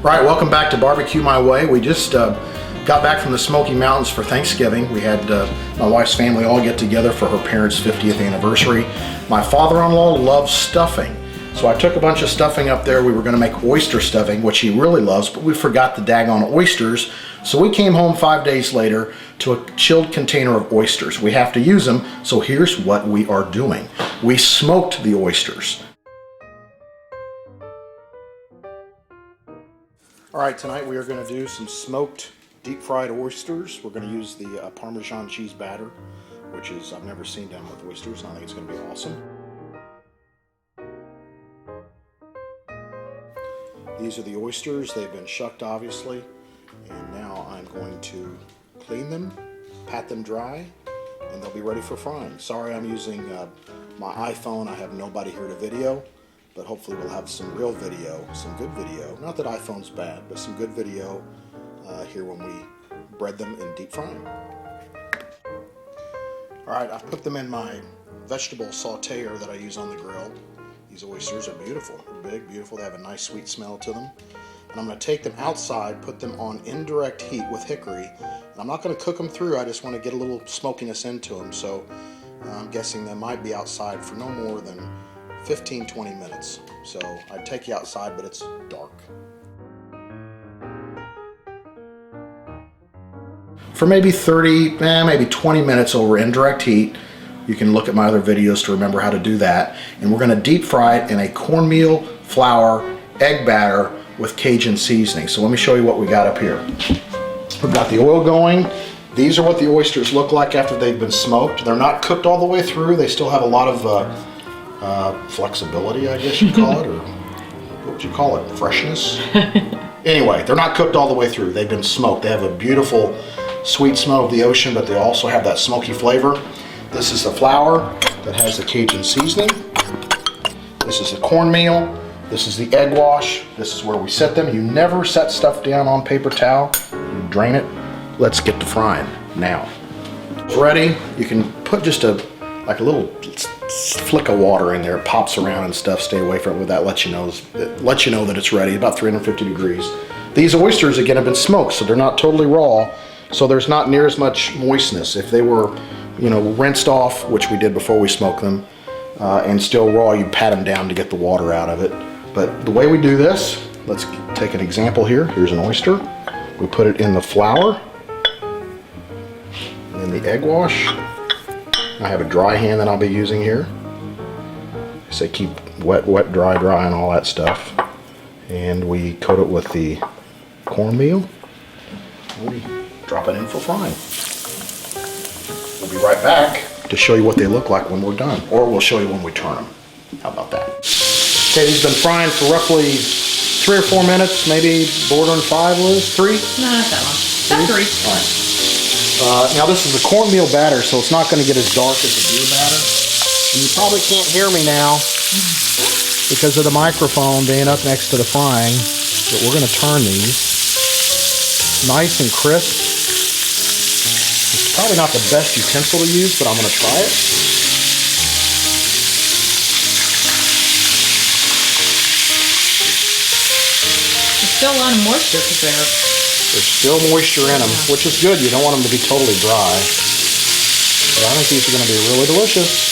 Right, welcome back to Barbecue My Way. We just got back from the Smoky Mountains for Thanksgiving. We had my wife's family all get together for her parents' 50th anniversary. My father-in-law loves stuffing, so I took a bunch of stuffing up there. We were going to make oyster stuffing, which he really loves, but we forgot the daggone oysters. So we came home 5 days later to a chilled container of oysters. We have to use them, so here's what we are doing. We smoked the oysters. All right, tonight we are going to do some smoked deep fried oysters. We're going to use the Parmesan cheese batter, which is, I've never seen done with oysters, and I think it's going to be awesome. These are the oysters. They've been shucked, obviously, and now I'm going to clean them, pat them dry, and they'll be ready for frying. Sorry I'm using my iPhone. I have nobody here to video. But hopefully we'll have some real video, some good video. Not that iPhone's bad, but some good video here when we bread them in deep frying. All right, I've put them in my vegetable sauteer that I use on the grill. These oysters are beautiful. They're big, beautiful. They have a nice sweet smell to them. And I'm going to take them outside, put them on indirect heat with hickory. And I'm not going to cook them through. I just want to get a little smokiness into them. So I'm guessing they might be outside for no more than 15-20 minutes. So I'd take you outside, but it's dark. For maybe 30, maybe 20 minutes over indirect heat. You can look at my other videos to remember how to do that. And we're going to deep fry it in a cornmeal, flour, egg batter with Cajun seasoning. So let me show you what we got up here. We've got the oil going. These are what the oysters look like after they've been smoked. They're not cooked all the way through. They still have a lot of flexibility, I guess you'd call it, or what would you call it? Freshness? Anyway, they're not cooked all the way through. They've been smoked. They have a beautiful sweet smell of the ocean, but they also have that smoky flavor. This is the flour that has the Cajun seasoning. This is the cornmeal. This is the egg wash. This is where we set them. You never set stuff down on paper towel. You drain it. Let's get to frying now. It's ready. You can put just a little flick of water in there. It pops around and stuff. Stay away from it. That lets you know that it's ready. About 350 degrees. These oysters again have been smoked, so they're not totally raw. So there's not near as much moistness. If they were, rinsed off, which we did before we smoked them, and still raw, you pat them down to get the water out of it. But the way we do this, let's take an example here. Here's an oyster. We put it in the flour, and then the egg wash. I have a dry hand that I'll be using here. I say keep wet, wet, dry, dry, and all that stuff. And we coat it with the cornmeal. And we drop it in for frying. We'll be right back to show you what they look like when we're done. Or we'll show you when we turn them. How about that? Okay, these have been frying for roughly 3 or 4 minutes, maybe bordering 5, Liz? 3? No, not that long. About 3. All right. Now this is the cornmeal batter, so it's not going to get as dark as the beer batter. And you probably can't hear me now because of the microphone being up next to the frying. But we're going to turn these nice and crisp. It's probably not the best utensil to use, but I'm going to try it. There's still a lot of moisture because There's still moisture in them, which is good. You don't want them to be totally dry. But I think these are going to be really delicious.